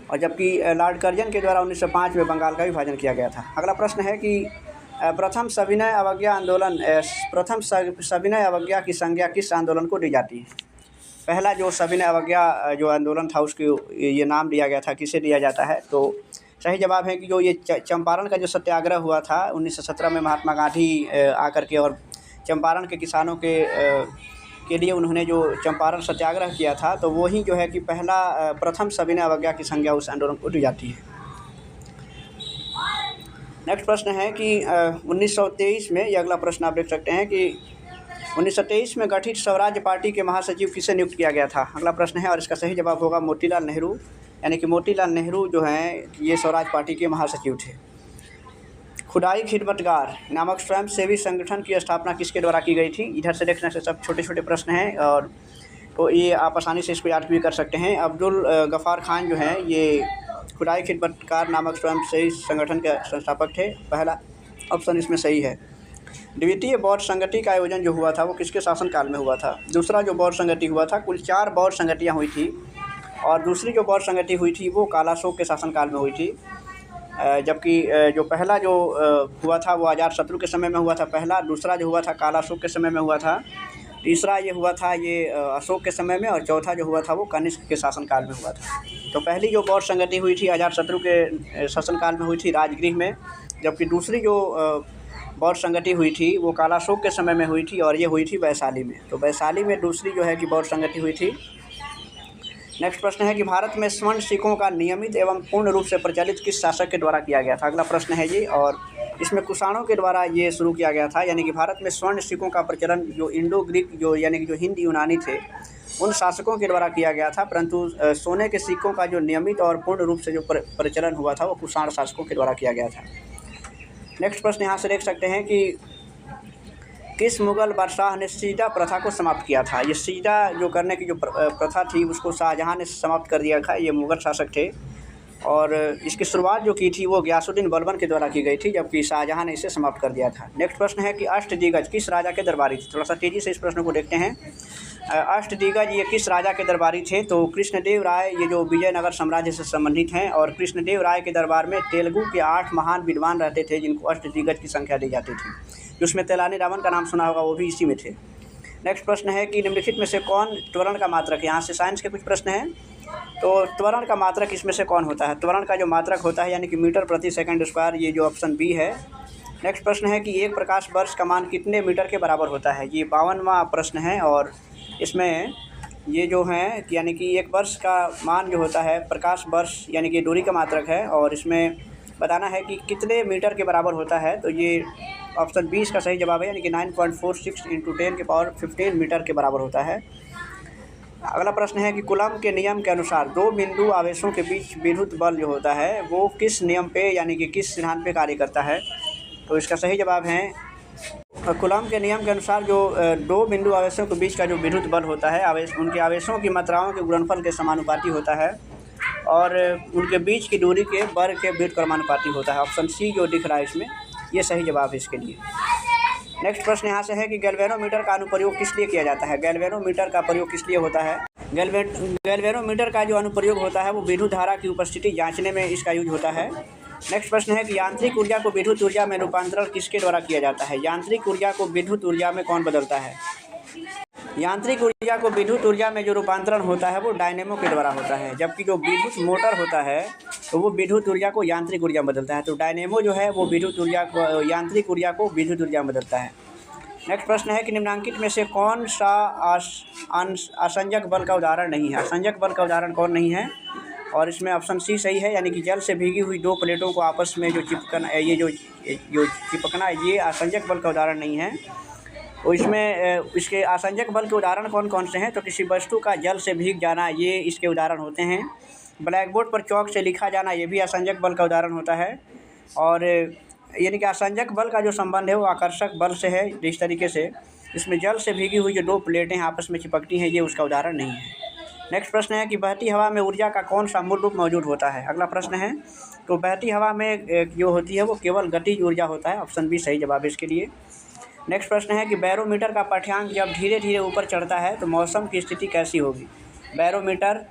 और जबकि लॉर्ड कर्जन के द्वारा 1905 में बंगाल का विभाजन किया गया था। अगला प्रश्न है कि प्रथम सविनय अवज्ञा की संज्ञा किस आंदोलन को दी जाती है। पहला जो सविनय अवज्ञा जो आंदोलन था उसको ये नाम दिया गया था, किसे दिया जाता है। तो सही जवाब है कि जो ये चंपारण का जो सत्याग्रह हुआ था 1917 में महात्मा गांधी आकर के और चंपारण के किसानों के लिए उन्होंने जो चंपारण सत्याग्रह किया था, तो वही जो है कि प्रथम सविनय अवज्ञा की संज्ञा उस आंदोलन को दी जाती है। नेक्स्ट प्रश्न है कि 1923 में, ये अगला प्रश्न आप देख सकते हैं कि 1923 में गठित स्वराज पार्टी के महासचिव किसे नियुक्त किया गया था। अगला प्रश्न है और इसका सही जवाब होगा मोतीलाल नेहरू, यानी कि मोतीलाल नेहरू जो हैं ये स्वराज पार्टी के महासचिव थे। खुदाई खिदमतगार नामक स्वयंसेवी संगठन की स्थापना किसके द्वारा की गई थी। इधर से देखने से सब छोटे छोटे प्रश्न हैं, और तो ये आप आसानी से इसको याद भी कर सकते हैं। अब्दुल गफ़ार खान जो हैं ये खुदाई खिदमतगार नामक स्वयंसेवी संगठन के संस्थापक थे। पहला ऑप्शन इसमें सही है। द्वितीय बौद्ध संगति का आयोजन जो हुआ था वो किसके शासनकाल में हुआ था। दूसरा जो बौद्ध संगति हुआ था, कुल 4 बौद्ध संगतियाँ हुई थी, और दूसरी जो बौद्ध संगति हुई थी वो कालाशोक के शासनकाल में हुई थी। जबकि जो पहला जो हुआ था वो अजातशत्रु के समय में हुआ था पहला, दूसरा जो हुआ था कालाशोक के समय में हुआ था, तीसरा ये हुआ था ये अशोक के समय में, और चौथा जो हुआ था वो कनिष्क के शासनकाल में हुआ था। तो पहली जो बौद्ध संगति हुई थी अजातशत्रु के शासनकाल में हुई थी राजगृह में, जबकि दूसरी जो बौद्ध संगति हुई थी वो कालाशोक के समय में हुई थी, और ये हुई थी वैशाली में। तो वैशाली में दूसरी जो है कि बौद्ध संगति हुई थी। नेक्स्ट प्रश्न है कि भारत में स्वर्ण सिक्कों का नियमित एवं पूर्ण रूप से प्रचलित किस शासक के द्वारा किया गया था। अगला प्रश्न है ये, और इसमें कुषाणों के द्वारा ये शुरू किया गया था, यानी कि भारत में स्वर्ण सिक्कों का प्रचलन जो इंडो ग्रीक जो यानी कि जो हिंद यूनानी थे उन शासकों के द्वारा किया गया था, परंतु सोने के सिक्कों का जो नियमित और पूर्ण रूप से जो प्रचलन हुआ था वो कुषाण शासकों के द्वारा किया गया था। नेक्स्ट प्रश्न यहाँ से देख सकते हैं कि किस मुग़ल बादशाह ने सीधा प्रथा को समाप्त किया था। ये सीधा जो करने की जो प्रथा थी उसको शाहजहाँ ने समाप्त कर दिया था। ये मुग़ल शासक थे, और इसकी शुरुआत जो की थी वो गियासुद्दीन बलबन के द्वारा की गई थी, जबकि शाहजहाँ ने इसे समाप्त कर दिया था। नेक्स्ट प्रश्न है कि अष्टदिग्गज किस राजा के दरबारी थे। थोड़ा सा तेज़ी से इस प्रश्न को देखते हैं। अष्टदिग्गज ये किस राजा के दरबारी थे। तो कृष्णदेव राय ये जो विजयनगर साम्राज्य से संबंधित हैं, और कृष्णदेव राय के दरबार में तेलुगु के 8 महान विद्वान रहते थे जिनको अष्टदिग्गज की संख्या दी जाती थी। जिसमें तेलानी रामन का नाम सुना होगा वो भी इसी में थे। नेक्स्ट प्रश्न है कि निम्नलिखित में से कौन त्वरण का मात्रक है। यहाँ से साइंस के कुछ प्रश्न हैं। तो त्वरण का मात्रक इसमें से कौन होता है। त्वरण का जो मात्रक होता है यानी कि मीटर प्रति सेकंड स्क्वायर, ये जो ऑप्शन बी है। नेक्स्ट प्रश्न है कि एक प्रकाश वर्ष का मान कितने मीटर के बराबर होता है। ये 52वां प्रश्न है, और इसमें ये जो है यानी कि एक वर्ष का मान जो होता है प्रकाश वर्ष यानी कि दूरी का मात्रक है, और इसमें बताना है कि कितने मीटर के बराबर होता है। तो ये ऑप्शन 20 का सही जवाब है, यानी कि 9.46 × 10⁻15 मीटर के बराबर होता है। अगला प्रश्न है कि कूलम्ब के नियम के अनुसार दो बिंदु आवेशों के बीच विद्युत बल जो होता है वो किस नियम पे यानी कि किस सिद्धांत पे कार्य करता है। तो इसका सही जवाब है कूलम्ब के नियम के अनुसार जो दो बिंदु आवेशों के बीच का जो विद्युत बल होता है उनके आवेशों की मात्राओं के गुणनफल के समानुपाती होता है और उनके बीच की दूरी के वर्ग के व्युत्क्रमानुपाती होता है। ऑप्शन सी जो दिख रहा है इसमें, ये सही जवाब है इसके लिए। नेक्स्ट प्रश्न यहाँ से है कि गैल्वेनोमीटर का अनुप्रयोग किस लिए किया जाता है। गैल्वेनोमीटर का प्रयोग किस लिए होता है। गैल्वेनोमीटर का जो अनुप्रयोग होता है वो विद्युत धारा की उपस्थिति जांचने में इसका यूज होता है। नेक्स्ट प्रश्न है कि यांत्रिक ऊर्जा को विद्युत ऊर्जा में रूपांतरण किसके द्वारा किया जाता है। यांत्रिक ऊर्जा को विद्युत ऊर्जा में कौन बदलता है। यांत्रिक ऊर्जा को विद्युत ऊर्जा में जो रूपांतरण होता है वो डायनेमो के द्वारा होता है, जबकि जो विद्युत मोटर होता है तो वो विद्युत ऊर्जा को यांत्रिक ऊर्जा में बदलता है। तो डायनेमो जो है वो विद्युत ऊर्जा को यांत्रिक ऊर्जा को विद्युत ऊर्जा में बदलता है। नेक्स्ट प्रश्न है कि निम्नांकित में से कौन सा असंजक बल का उदाहरण नहीं है। असंजक बल का उदाहरण कौन नहीं है, और इसमें ऑप्शन सी सही है, यानी कि जल से भीगी हुई दो प्लेटों को आपस में जो चिपकना ये असंजक बल का उदाहरण नहीं है। तो इसमें इसके असंजक बल के उदाहरण कौन कौन से हैं। तो किसी वस्तु का जल से भीग जाना ये इसके उदाहरण होते हैं। ब्लैक बोर्ड पर चौक से लिखा जाना ये भी असंजक बल का उदाहरण होता है। और यानी कि असंजक बल का जो संबंध है वो आकर्षक बल से है। जिस तरीके से इसमें जल से भीगी हुई जो दो प्लेटें आपस में चिपकती हैं ये उसका उदाहरण नहीं है। नेक्स्ट प्रश्न है कि बहती हवा में ऊर्जा का कौन सा मूल रूप मौजूद होता है। अगला प्रश्न है तो बहती हवा में जो होती है वो केवल गतिज ऊर्जा होता है। ऑप्शन बी सही जवाब है इसके लिए। नेक्स्ट प्रश्न है कि बैरोमीटर का पाठ्यांक जब धीरे धीरे ऊपर चढ़ता है तो मौसम की स्थिति कैसी होगी। बैरोमीटर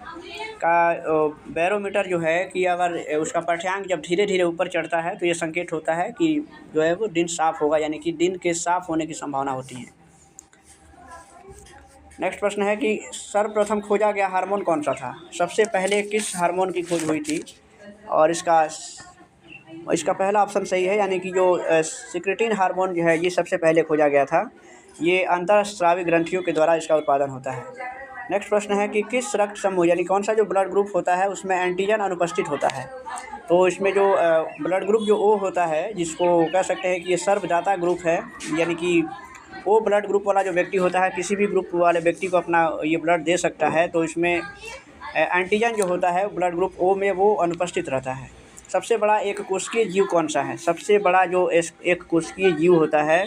जो है कि अगर उसका पाठ्यांक जब धीरे धीरे ऊपर चढ़ता है तो ये संकेत होता है कि जो है वो दिन साफ़ होगा, यानी कि दिन के साफ़ होने की संभावना होती है। नेक्स्ट प्रश्न है कि सर्वप्रथम खोजा गया हार्मोन कौन सा था। सबसे पहले किस हार्मोन की खोज हुई थी, और इसका पहला ऑप्शन सही है, यानी कि जो सिक्रेटिन हार्मोन जो है ये सबसे पहले खोजा गया था। ये अंतःस्रावी ग्रंथियों के द्वारा इसका उत्पादन होता है। नेक्स्ट प्रश्न है कि किस रक्त समूह यानी कौन सा जो ब्लड ग्रुप होता है उसमें एंटीजन अनुपस्थित होता है। तो इसमें जो ब्लड ग्रुप जो ओ होता है, जिसको कह सकते हैं कि ये सर्वदाता ग्रुप है, यानी कि ओ ब्लड ग्रुप वाला जो व्यक्ति होता है किसी भी ग्रुप वाले व्यक्ति को अपना ये ब्लड दे सकता है। तो इसमें एंटीजन जो होता है ब्लड ग्रुप ओ में वो अनुपस्थित रहता है। सबसे बड़ा एक कोशिकीय जीव कौन सा है। सबसे बड़ा जो एक कोशिकीय जीव होता है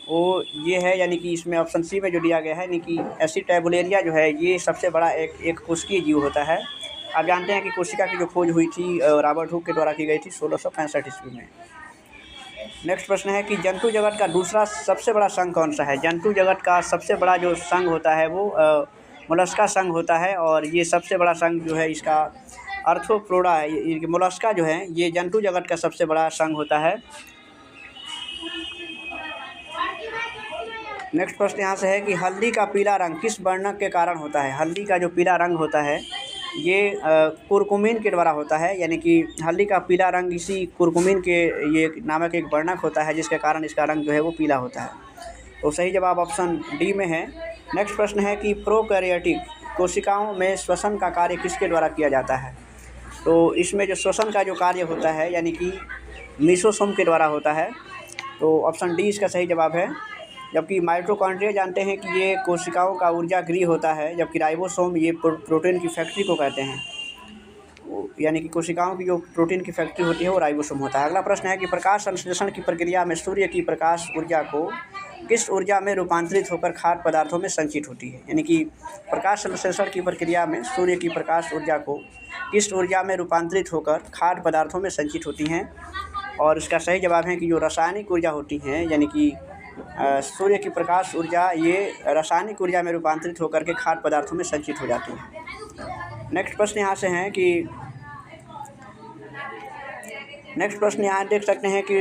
वो ये है, यानी कि इसमें ऑप्शन सी में जो दिया गया है, यानी कि एसिटाबुलेरिया जो है ये सबसे बड़ा एक कोशिकीय जीव होता है। आप जानते हैं कि कोशिका की जो खोज हुई थी रॉबर्ट हुक के द्वारा की गई थी 1665 ईस्वी में। नेक्स्ट प्रश्न है कि जंतु जगत का दूसरा सबसे बड़ा संघ कौन सा है। जंतु जगत का सबसे बड़ा जो संघ होता है वो मोलस्का संघ होता है, और ये सबसे बड़ा संघ जो है इसका आर्थ्रोपोडा है। मोलस्का जो है ये जंतु जगत का सबसे बड़ा संघ होता है। नेक्स्ट प्रश्न यहाँ से है कि हल्दी का पीला रंग किस वर्णक के कारण होता है। हल्दी का जो पीला रंग होता है ये कुरकुमिन के द्वारा होता है, यानी कि हल्दी का पीला रंग इसी कुरकुमिन के ये नामक एक वर्णक होता है जिसके कारण इसका रंग जो है वो पीला होता है। तो सही जवाब ऑप्शन डी में है। नेक्स्ट प्रश्न है कि प्रोकैरियोटिक कोशिकाओं में श्वसन का कार्य किसके द्वारा किया जाता है। तो इसमें जो श्वसन का जो कार्य होता है यानी कि मीसोसोम के द्वारा होता है। तो ऑप्शन डी इसका सही जवाब है। जबकि माइटोकॉन्ड्रिया जानते हैं कि ये कोशिकाओं का ऊर्जा गृह होता है, जबकि राइबोसोम ये प्रोटीन की फैक्ट्री को कहते हैं, यानी कि कोशिकाओं की जो प्रोटीन की फैक्ट्री होती है वो राइबोसोम होता है। अगला प्रश्न है कि प्रकाश संश्लेषण की प्रक्रिया में सूर्य की प्रकाश ऊर्जा को किस ऊर्जा में रूपांतरित होकर खाद्य पदार्थों में संचित होती है। यानी कि प्रकाश संश्लेषण की प्रक्रिया में सूर्य की प्रकाश ऊर्जा को किस ऊर्जा में रूपांतरित होकर खाद्य पदार्थों में संचित होती हैं। और इसका सही जवाब है कि जो रासायनिक ऊर्जा होती हैं, यानी कि सूर्य की प्रकाश ऊर्जा ये रासायनिक ऊर्जा में रूपांतरित होकर के खाद्य पदार्थों में संचित हो जाती है। नेक्स्ट प्रश्न यहाँ से है कि नेक्स्ट प्रश्न यहाँ देख सकते हैं कि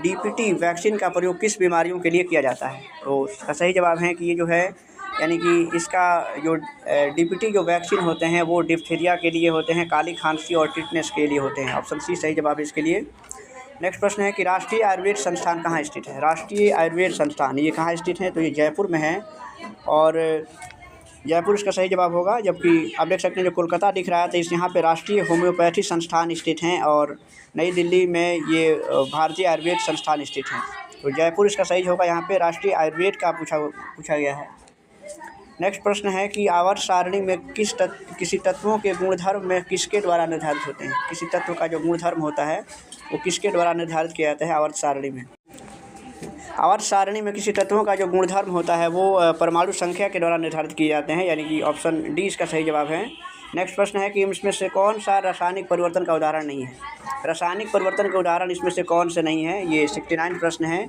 डीपीटी वैक्सीन का प्रयोग किस बीमारियों के लिए किया जाता है। तो इसका सही जवाब है कि ये जो है यानी कि इसका जो डीपीटी जो वैक्सीन होते हैं वो डिप्थीरिया के लिए होते हैं, काली खांसी और टिटनेस के लिए होते हैं। ऑप्शन सी सही जवाब है इसके लिए। नेक्स्ट प्रश्न है कि राष्ट्रीय आयुर्वेद संस्थान कहाँ स्थित है। राष्ट्रीय आयुर्वेद संस्थान ये कहाँ स्थित है। तो ये जयपुर में है, और जयपुर इसका सही जवाब होगा। जबकि आप देख सकते हैं जो कोलकाता दिख रहा है तो इस यहाँ पे राष्ट्रीय होम्योपैथी संस्थान स्थित हैं और नई दिल्ली में ये भारतीय आयुर्वेद संस्थान स्थित हैं। तो जयपुर इसका सही होगा। यहाँ पे राष्ट्रीय आयुर्वेद का पूछा गया है। नेक्स्ट प्रश्न है कि आवर्त सारणी में किसी तत्वों के गुणधर्म में किसके द्वारा निर्धारित होते हैं। किसी तत्व का जो गुणधर्म होता है वो किसके द्वारा निर्धारित किया जाता है आवर्त सारणी में। आवर्त सारणी में किसी तत्वों का जो गुणधर्म होता है वो परमाणु संख्या के द्वारा निर्धारित किए जाते हैं, यानी कि ऑप्शन डी इसका सही जवाब है। नेक्स्ट प्रश्न है कि इसमें से कौन सा रासायनिक परिवर्तन का उदाहरण नहीं है। रासायनिक परिवर्तन का उदाहरण इसमें से कौन से नहीं है, ये 69 प्रश्न है।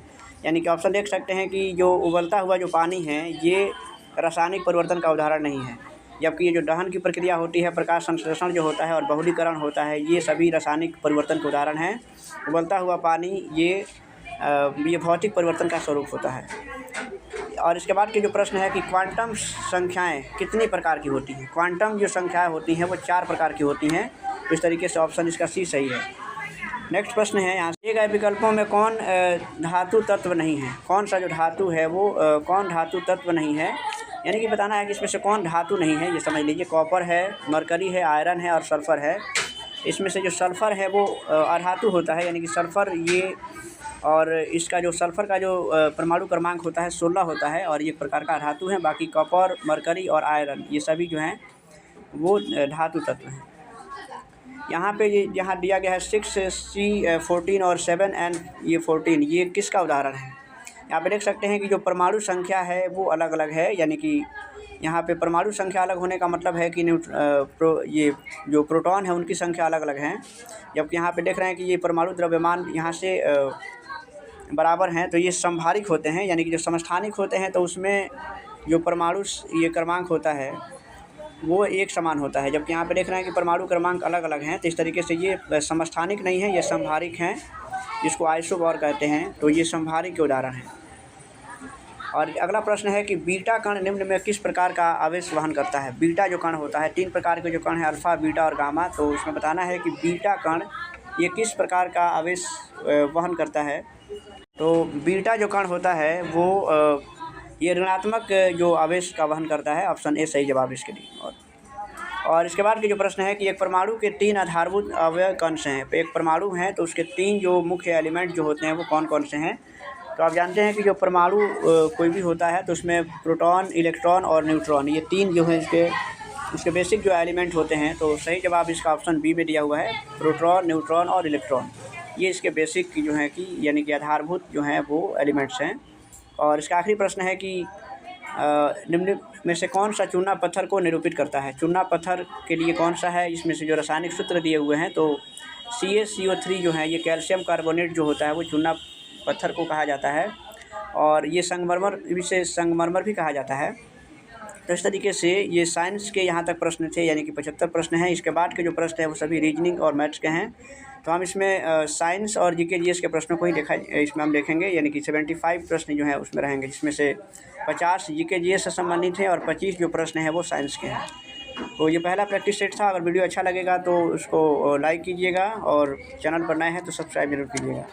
यानी कि ऑप्शन देख सकते हैं कि जो उबलता हुआ जो पानी है ये रासायनिक परिवर्तन का उदाहरण नहीं है। जबकि ये जो दहन की प्रक्रिया होती है, प्रकाश संश्लेषण जो होता है और बहुलीकरण होता है, ये सभी रासायनिक परिवर्तन के उदाहरण हैं। उबलता हुआ पानी ये भौतिक परिवर्तन का स्वरूप होता है। और इसके बाद के जो प्रश्न है कि क्वांटम संख्याएं कितनी प्रकार की होती हैं। क्वांटम जो संख्याएं होती हैं वो 4 प्रकार की होती हैं। तो इस तरीके से ऑप्शन इसका सी सही है। नेक्स्ट प्रश्न है यहाँ से, दिए गए विकल्पों में कौन धातु तत्व नहीं है। कौन सा जो धातु है वो कौन धातु तत्व नहीं है, यानी कि बताना है कि इसमें से कौन धातु नहीं है। ये समझ लीजिए, कॉपर है, मरकरी है, आयरन है और सल्फ़र है। इसमें से जो सल्फ़र है वो अधातु होता है, यानी कि सल्फ़र ये, और इसका जो सल्फ़र का जो परमाणु क्रमांक होता है 16 होता है और ये एक प्रकार का धातु है। बाकी कॉपर, मरकरी और आयरन ये सभी जो हैं वो धातु तत्व हैं। यहाँ पे ये यहाँ दिया गया है 6C14 और 7N ये 14, ये किसका उदाहरण है। यहाँ पे देख सकते हैं कि जो परमाणु संख्या है वो अलग अलग है, यानी कि यहाँ पे परमाणु संख्या अलग होने का मतलब है कि ये जो प्रोटॉन है उनकी संख्या अलग अलग है। जबकि यहाँ पे देख रहे हैं कि ये परमाणु द्रव्यमान यहाँ से बराबर हैं, तो ये समभारिक होते हैं, यानी कि जो समस्थानिक होते हैं तो उसमें जो परमाणु ये क्रमांक होता है वो एक समान होता है। जबकि यहाँ पे देख रहे हैं कि परमाणु क्रमांक अलग अलग हैं, तो इस तरीके से ये समस्थानिक नहीं है, ये समभारिक हैं, जिसको आइसोबॉर कहते हैं। तो ये समभारिक के उदाहरण हैं। और अगला प्रश्न है कि बीटा कण निम्न में किस प्रकार का आवेश वहन करता है। बीटा जो कण होता है, 3 प्रकार के जो कण हैं, अल्फ़ा, बीटा और गामा। तो उसमें बताना है कि बीटा कण ये किस प्रकार का आवेश वहन करता है। तो बीटा जो कण होता है वो ये ऋणात्मक जो आवेश का वहन करता है। ऑप्शन ए सही जवाब इसके लिए। और इसके बाद के जो प्रश्न है कि एक परमाणु के 3 आधारभूत अवयव अंश हैं। तो एक परमाणु है तो उसके 3 जो मुख्य एलिमेंट जो होते हैं वो कौन कौन से हैं। तो आप जानते हैं कि जो परमाणु कोई भी होता है तो उसमें प्रोटॉन, इलेक्ट्रॉन और न्यूट्रॉन, ये 3 जो है इसके बेसिक जो एलिमेंट होते हैं। तो सही जवाब इसका ऑप्शन बी में दिया हुआ है, प्रोटॉन, न्यूट्रॉन और इलेक्ट्रॉन। ये इसके बेसिक जो है कि यानी कि आधारभूत जो हैं वो एलिमेंट्स हैं। और इसका आखिरी प्रश्न है कि निम्न में से कौन सा चूना पत्थर को निरूपित करता है। चूना पत्थर के लिए कौन सा है, इसमें से जो रासायनिक सूत्र दिए हुए हैं तो CaCO3 जो है ये कैल्शियम कार्बोनेट जो होता है वो चूना पत्थर को कहा जाता है। और ये संगमरमर, इसे संगमरमर भी कहा जाता है। तो इस तरीके से ये साइंस के यहाँ तक प्रश्न थे, यानी कि 75 प्रश्न हैं। इसके बाद के जो प्रश्न हैं वो सभी रीजनिंग और मैथ्स के हैं। तो हम इसमें साइंस और जीके जीएस के प्रश्नों को ही इसमें हम देखेंगे, यानी कि 75 प्रश्न जो हैं उसमें रहेंगे, जिसमें से 50 जीके जीएस से संबंधित हैं और 25 जो प्रश्न हैं वो साइंस के हैं। तो ये पहला प्रैक्टिस सेट था। अगर वीडियो अच्छा लगेगा तो उसको लाइक कीजिएगा और चैनल पर नए हैं तो सब्सक्राइब जरूर कीजिएगा।